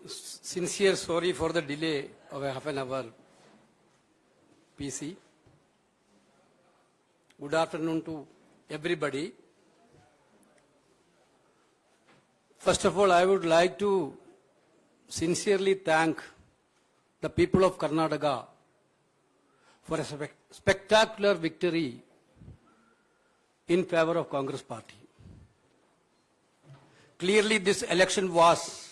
Sincere sorry for the delay of half an hour, PC. Good afternoon to everybody. First of all, I would like to sincerely thank the people of Karnataka for a spectacular victory in favor of Congress party. Clearly, this election was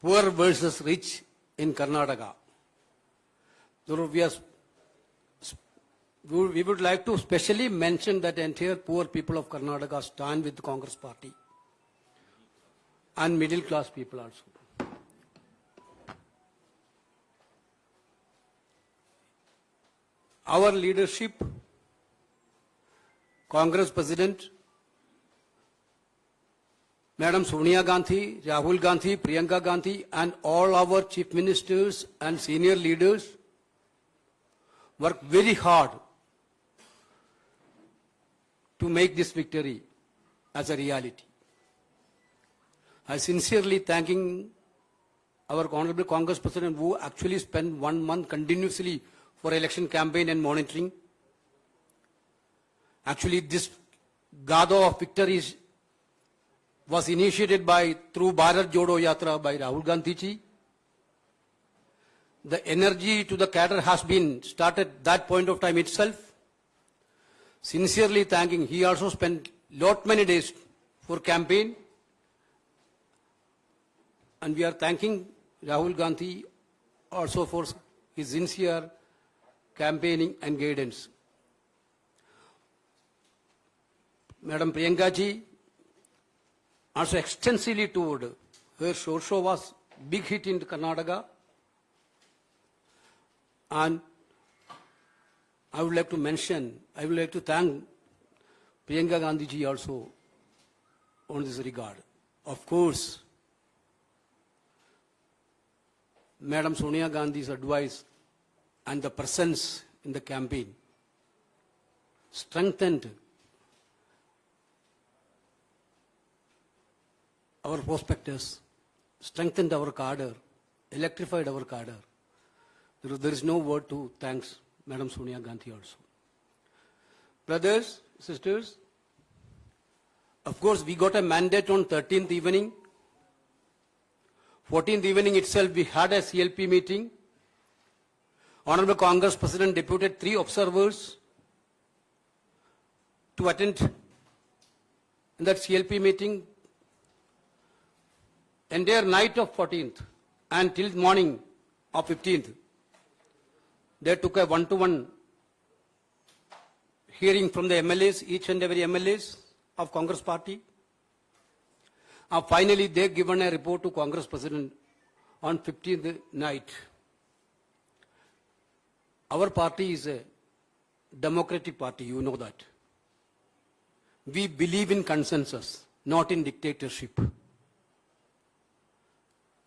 poor versus rich in Karnataka. So we would like to specially mention that entire poor people of Karnataka stand with the Congress party and middle class people also. Our leadership, Congress President, Madam Sonia Gandhi, Rahul Gandhi, Priyanka Gandhi, and all our chief ministers and senior leaders worked very hard to make this victory as a reality. I sincerely thanking our Honorable Congress President who actually spent 1 month continuously for election campaign and monitoring. Actually, this Gado of victory was initiated through Bharat Jodo Yatra by Rahul Gandhi ji. The energy to the cadre has been started that point of time itself. Sincerely thanking, he also spent many days for campaign. And we are thanking Rahul Gandhi also for his sincere campaigning and guidance. Madam Priyanka ji also extensively toured. Her show was big hit in Karnataka. And I would like to thank Priyanka Gandhi ji also on this regard. Of course, Madam Sonia Gandhi's advice and the presence in the campaign strengthened our prospectus, strengthened our cadre, electrified our cadre. There is no word to thanks Madam Sonia Gandhi also. Brothers, sisters, of course we got a mandate on 13th evening. 14th evening itself we had a CLP meeting. Honorable Congress President deputed 3 observers to attend in that CLP meeting. Entire night of 14th and till morning of 15th, they took a one-to-one hearing from the MLAs, each and every MLAs of Congress party. Finally, they given a report to Congress President on 15th night. Our party is a democratic party, you know that. We believe in consensus, not in dictatorship.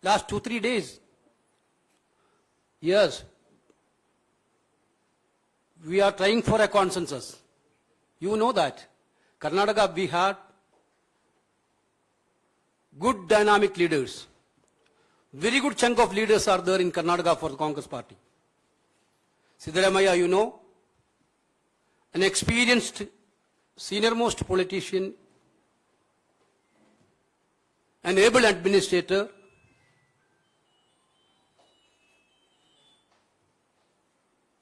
Last 2-3 days, yes, we are trying for a consensus. You know that. Karnataka, we had good dynamic leaders. Very good chunk of leaders are there in Karnataka for the Congress party. Siddaramaiah, you know, an experienced senior-most politician, an able administrator,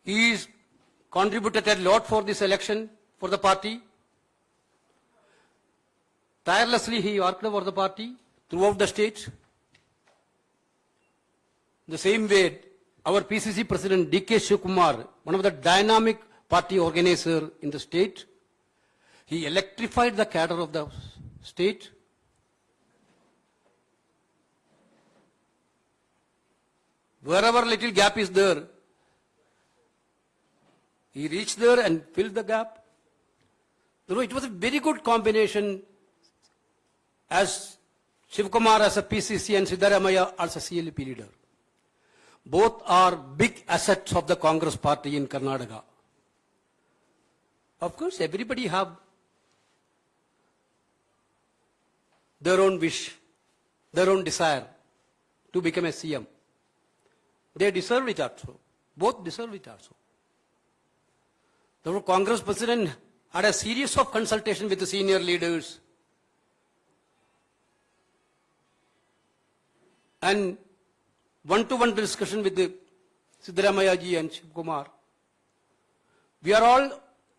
he is contributed a lot for this election for the party. Tirelessly he worked for the party throughout the state. The same way, our PCC President D.K. Shivakumar, one of the dynamic party organizers in the state, he electrified the cadre of the state. Wherever little gap is there, he reached there and filled the gap. So it was a very good combination as Shivakumar as a PCC and Siddaramaiah as a CLP leader. Both are big assets of the Congress party in Karnataka. Of course, everybody have their own wish. their own desire to become a CM. They deserve it also. Both deserve it also. The Congress president had a series of consultation with the senior leaders and one-to-one discussion with the Siddaramaiah ji and Shiv Kumar. We are all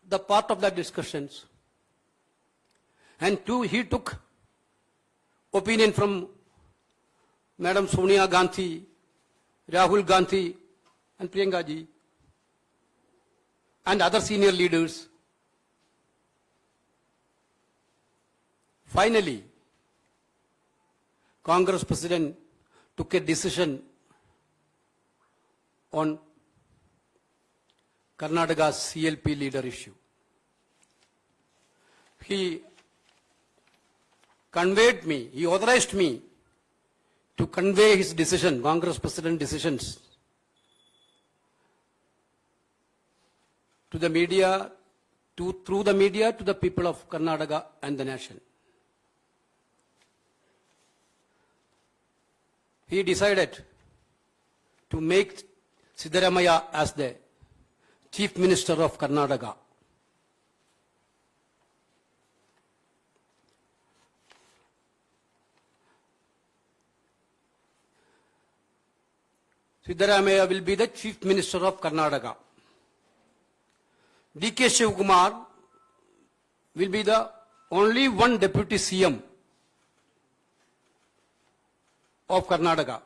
the part of that discussions. And he took opinion from Madam Sonia Gandhi, Rahul Gandhi, and Priyanka ji, and other senior leaders. Finally, Congress President took a decision on Karnataka's CLP leader issue. He authorized me to convey his decision, Congress President decisions, to the media, through the media to the people of Karnataka and the nation. He decided to make Siddaramaiah as the Chief Minister of Karnataka. Siddaramaiah will be the Chief Minister of Karnataka. D.K. Shivakumar will be the only one Deputy CM of Karnataka.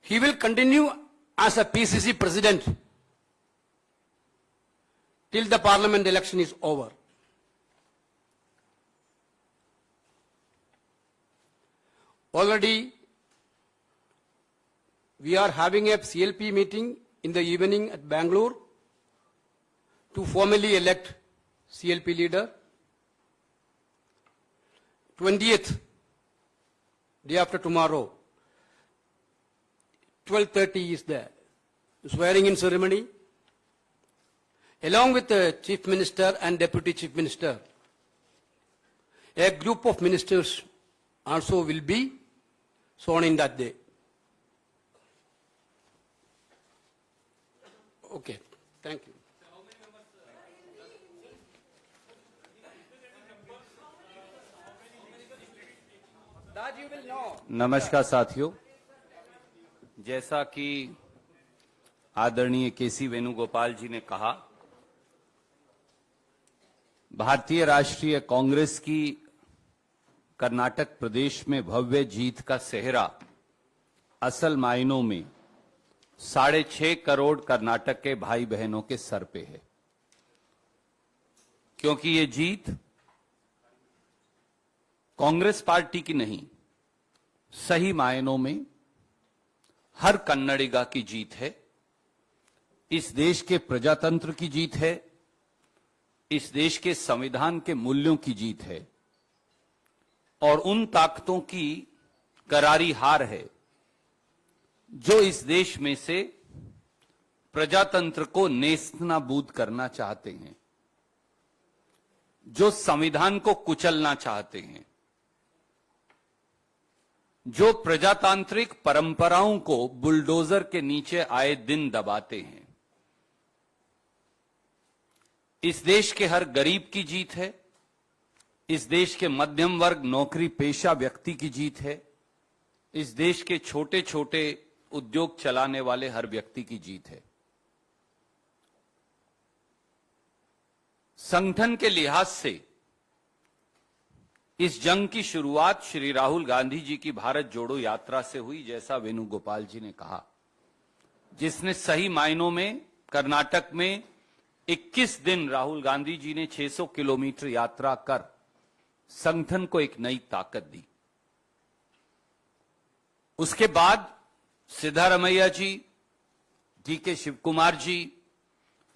He will continue as a PCC President till the Parliament election is over. Already we are having a CLP meeting in the evening at Bangalore to formally elect CLP leader. 20th, day after tomorrow, 12:30 is the swearing in ceremony. Along with the Chief Minister and Deputy Chief Minister, a group of ministers also will be sworn in that day. Okay, thank you. That you will know. नमस्कार साथियों, जैसा कि आदरणीय केसी वेणुगोपाल जी ने कहा, भारतीय राष्ट्रीय कांग्रेस की कर्नाटक प्रदेश में भव्य जीत का सेहरा असल मायनों में 6.5 करोड़ कर्नाटक के भाई बहनों के सर पे है, क्योंकि ये जीत कांग्रेस पार्टी की नहीं, सही मायनों में हर कन्नडिगा की जीत है। इस देश के प्रजातंत्र की जीत है, इस देश के संविधान के मूल्यों की जीत है और उन ताकतों की करारी हार है जो इस देश में से प्रजातंत्र को नेस्तनाबूद करना चाहते हैं, जो संविधान को कुचलना चाहते हैं, जो प्रजातांत्रिक परंपराओं को बुलडोजर के नीचे आए दिन दबाते हैं। इस देश के हर गरीब की जीत है, इस देश के मध्यम वर्ग नौकरी पेशा व्यक्ति की जीत है, इस देश के छोटे छोटे उद्योग चलाने वाले हर व्यक्ति की जीत है। संगठन के लिहाज से इस जंग की शुरुआत श्री राहुल गांधी जी की भारत जोड़ो यात्रा से हुई, जैसा वेणुगोपाल जी ने कहा, जिसने सही मायनों में कर्नाटक में 21 दिन राहुल गांधी जी ने 600 किलोमीटर यात्रा कर संगठन को एक नई ताकत दी। उसके बाद सिद्धारमैया जी, डी.के. शिवकुमार जी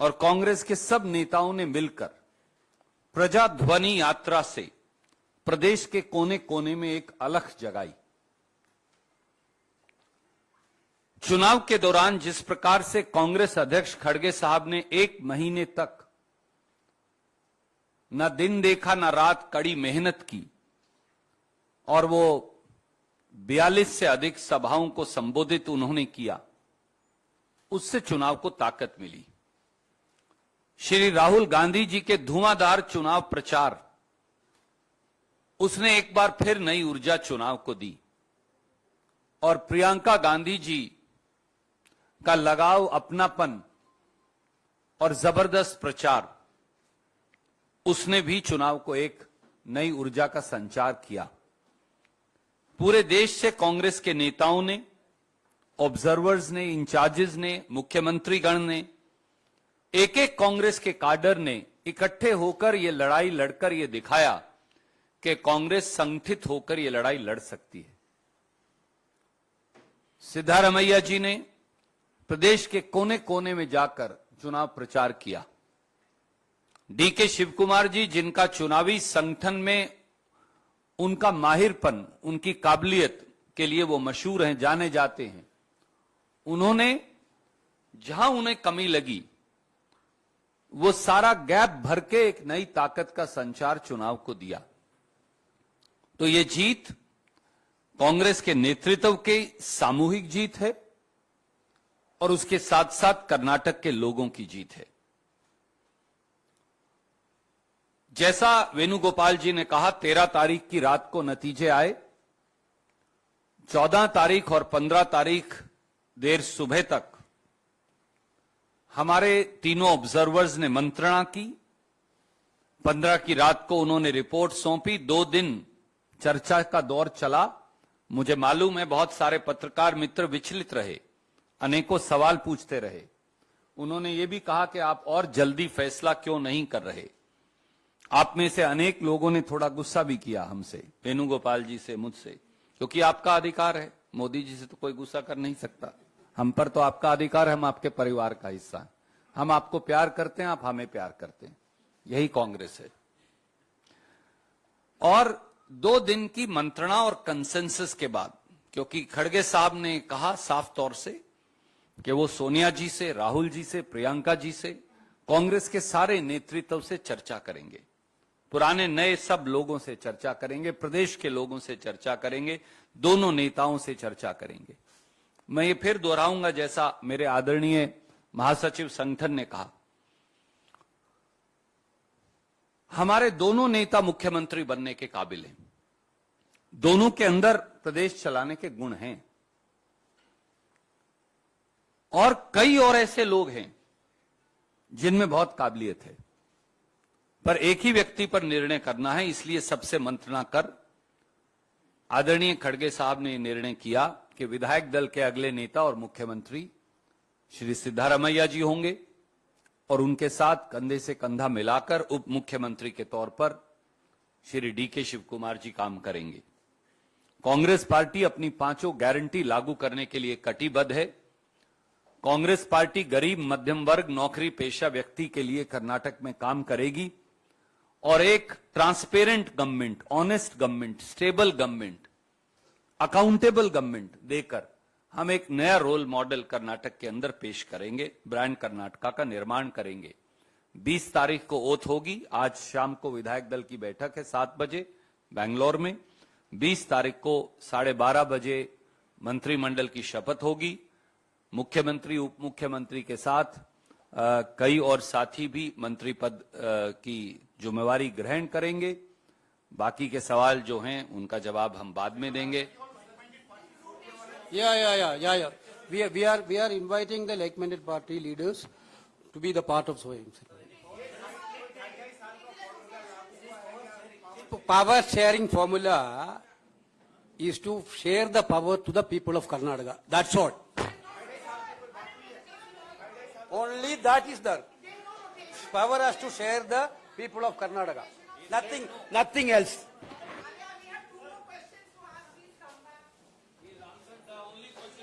और कांग्रेस के सब नेताओं ने मिलकर प्रजाध्वनि यात्रा से प्रदेश के कोने कोने में एक अलख जगाई। चुनाव के दौरान जिस प्रकार से कांग्रेस अध्यक्ष खड़गे साहब ने 1 महीने तक न दिन देखा न रात कड़ी मेहनत की और वो 42 से अधिक सभाओं को संबोधित उन्होंने किया, उससे चुनाव को ताकत मिली। श्री राहुल गांधी जी के धुआंधार चुनाव प्रचार, उसने एक बार फिर नई ऊर्जा चुनाव को दी। और प्रियंका गांधी जी का लगाव, अपनापन और जबरदस्त प्रचार, उसने भी चुनाव को एक नई ऊर्जा का संचार किया। पूरे देश से कांग्रेस के नेताओं ने, ऑब्जर्वर्स ने, इंचार्जेस ने, मुख्यमंत्री गण ने, एक एक कांग्रेस के काडर ने इकट्ठे होकर ये लड़ाई लड़कर ये दिखाया कि कांग्रेस संगठित होकर ये लड़ाई लड़ सकती है। सिद्धारमैया जी ने प्रदेश के कोने कोने में जाकर चुनाव प्रचार किया। डीके शिवकुमार जी, जिनका चुनावी संगठन में उनका माहिरपन, उनकी काबिलियत के लिए वो मशहूर हैं, जाने जाते हैं, उन्होंने जहां उन्हें कमी लगी वो सारा गैप भर के एक नई ताकत का संचार चुनाव को दिया। तो ये जीत कांग्रेस के नेतृत्व की सामूहिक जीत है और उसके साथ साथ कर्नाटक के लोगों की जीत है। जैसा वेणुगोपाल जी ने कहा, 13 तारीख की रात को नतीजे आए। 14 तारीख और 15 तारीख देर सुबह तक हमारे तीनों ऑब्जर्वर्स ने मंत्रणा की। 15 की रात को उन्होंने रिपोर्ट सौंपी। 2 दिन चर्चा का दौर चला। मुझे मालूम है बहुत सारे पत्रकार मित्र विचलित रहे, अनेकों सवाल पूछते रहे। उन्होंने ये भी कहा कि आप और जल्दी फैसला क्यों नहीं कर रहे। आप में से अनेक लोगों ने थोड़ा गुस्सा भी किया हमसे, वेणुगोपाल जी से, मुझसे, क्योंकि आपका अधिकार है। मोदी जी से तो कोई गुस्सा कर नहीं सकता। हम पर तो आपका अधिकार है, हम आपके परिवार का हिस्सा हैं। हम आपको प्यार करते हैं, आप हमें प्यार करते हैं। यही कांग्रेस है। और 2 दिन की मंत्रणा और कंसेंसस के बाद, क्योंकि खड़गे साहब ने कहा साफ तौर से कि वो सोनिया जी से, राहुल जी से, प्रियंका जी से, कांग्रेस के सारे नेतृत्व से चर्चा करेंगे, पुराने नए सब लोगों से चर्चा करेंगे, प्रदेश के लोगों से चर्चा करेंगे, दोनों नेताओं से चर्चा करेंगे। मैं ये फिर दोहराऊंगा जैसा मेरे आदरणीय महासचिव संगठन ने कहा, हमारे दोनों नेता मुख्यमंत्री बनने के काबिल हैं। दोनों के अंदर प्रदेश चलाने के गुण हैं। और कई और ऐसे लोग हैं जिनमें बहुत काबिलियत है, पर एक ही व्यक्ति पर निर्णय करना है। इसलिए सबसे मंत्रणा कर आदरणीय खड़गे साहब ने निर्णय किया कि विधायक दल के अगले नेता और मुख्यमंत्री श्री सिद्धारमैया जी होंगे और उनके साथ कंधे से कंधा मिलाकर उप मुख्यमंत्री के तौर पर श्री डीके शिवकुमार जी काम करेंगे। कांग्रेस पार्टी अपनी 5 गारंटी लागू करने के लिए कटिबद्ध है। कांग्रेस पार्टी गरीब, मध्यम वर्ग, नौकरी पेशा व्यक्ति के लिए कर्नाटक में काम करेगी और एक transparent government, honest government, stable government, accountable government देकर हम एक नया रोल मॉडल कर्नाटक के अंदर पेश करेंगे। ब्रांड कर्नाटका का निर्माण करेंगे। 20 तारीख को ओथ होगी। आज शाम को विधायक दल की बैठक है 7 बजे बेंगलोर में। 20 तारीख को 12:30 बजे मंत्रिमंडल की शपथ होगी। मुख्यमंत्री, उप मुख्यमंत्री के साथ कई और साथी भी मंत्री पद की जिम्मेवारी ग्रहण करेंगे। बाकी के सवाल जो हैं उनका जवाब हम बाद में देंगे। Yeah. We are inviting the like-minded party leaders to be the part of Swayam. Power sharing formula is to share the power to the people of Karnataka. That's all. Only that is there. Power has to share the people of Karnataka. Nothing else.